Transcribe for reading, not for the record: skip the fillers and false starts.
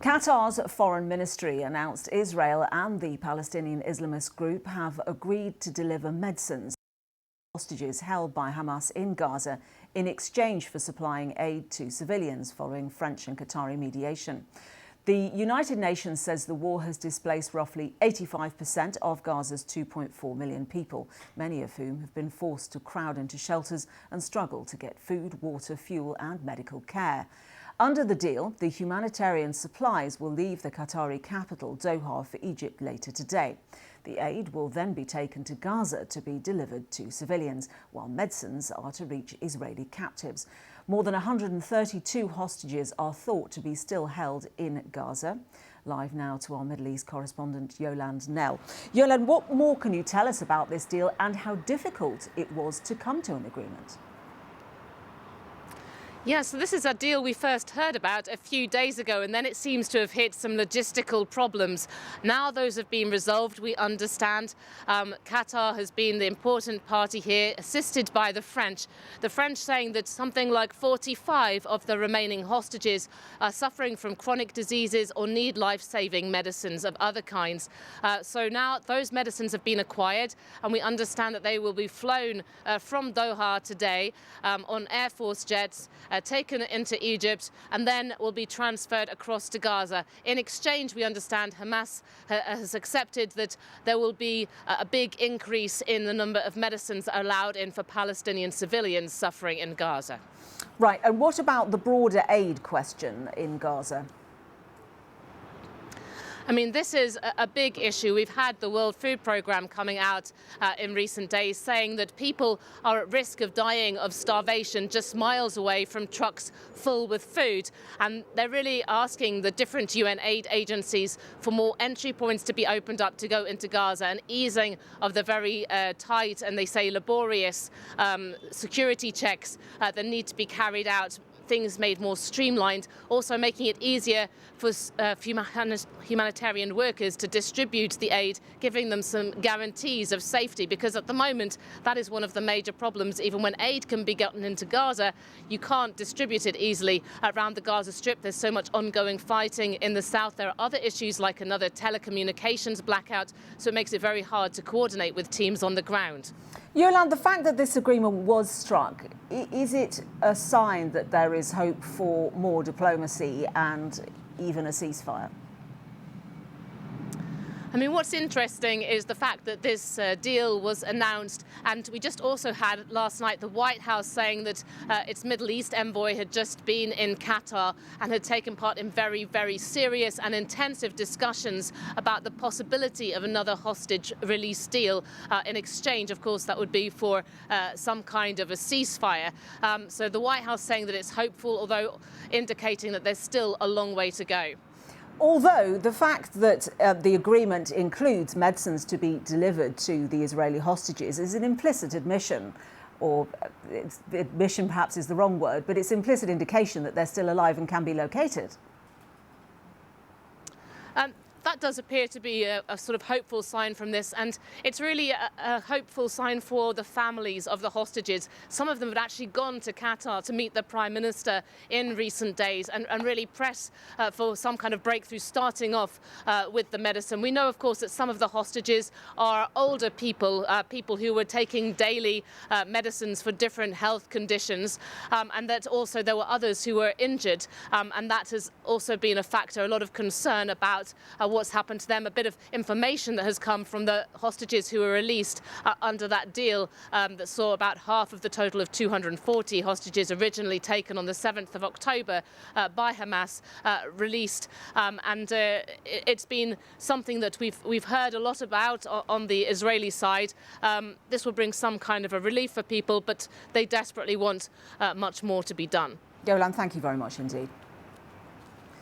Qatar's foreign ministry announced Israel and the Palestinian Islamist group have agreed to deliver medicines to hostages held by Hamas in Gaza in exchange for supplying aid to civilians following French and Qatari mediation. The United Nations says the war has displaced roughly 85% of Gaza's 2.4 million people, many of whom have been forced to crowd into shelters and struggle to get food, water, fuel and medical care. Under the deal, the humanitarian supplies will leave the Qatari capital, Doha, for Egypt later today. The aid will then be taken to Gaza to be delivered to civilians, while medicines are to reach Israeli captives. More than 132 hostages are thought to be still held in Gaza. Live now to our Middle East correspondent, Yolande Knell. Yolande, what more can you tell us about this deal and how difficult it was to come to an agreement? Yeah, so this is a deal we first heard about a few days ago, and then it seems to have hit some logistical problems. Now those have been resolved, we understand. Qatar has been the important party here, assisted by the French. The French saying that something like 45 of the remaining hostages are suffering from chronic diseases or need life-saving medicines of other kinds. So now those medicines have been acquired, and we understand that they will be flown from Doha today on Air Force jets, taken into Egypt, and then will be transferred across to Gaza. In exchange, we understand Hamas has accepted that there will be a big increase in the number of medicines allowed in for Palestinian civilians suffering in Gaza. Right, and what about the broader aid question in Gaza? I mean, this is a big issue. We've had the World Food Programme coming out in recent days saying that people are at risk of dying of starvation just miles away from trucks full with food. And they're really asking the different UN aid agencies for more entry points to be opened up to go into Gaza, and easing of the very tight and they say laborious security checks that need to be carried out. Things made more streamlined, also making it easier for humanitarian workers to distribute the aid, giving them some guarantees of safety, because at the moment that is one of the major problems. Even when aid can be gotten into Gaza, you can't distribute it easily around the Gaza Strip. There's so much ongoing fighting in the south. There are other issues like another telecommunications blackout, so it makes it very hard to coordinate with teams on the ground. Yolande, the fact that this agreement was struck, is it a sign that there is hope for more diplomacy and even a ceasefire? I mean, what's interesting is the fact that this deal was announced, and we just also had last night the White House saying that its Middle East envoy had just been in Qatar and had taken part in very, very serious and intensive discussions about the possibility of another hostage release deal. In exchange, of course, that would be for some kind of a ceasefire. So the White House saying that it's hopeful, although indicating that there's still a long way to go. Although the fact that the agreement includes medicines to be delivered to the Israeli hostages is an implicit admission, or admission perhaps is the wrong word, but it's implicit indication that they're still alive and can be located. That does appear to be a sort of hopeful sign from this, and it's really a hopeful sign for the families of the hostages. Some of them had actually gone to Qatar to meet the Prime Minister in recent days and really press for some kind of breakthrough, starting off with the medicine. We know, of course, that some of the hostages are older people, people who were taking daily medicines for different health conditions, and that also there were others who were injured, and that has also been a factor, a lot of concern about what's happened to them. A bit of information that has come from the hostages who were released under that deal that saw about half of the total of 240 hostages originally taken on the 7th of October by Hamas released. And it's been something that we've heard a lot about on the Israeli side. This will bring some kind of a relief for people, but they desperately want much more to be done. Yolande, thank you very much indeed.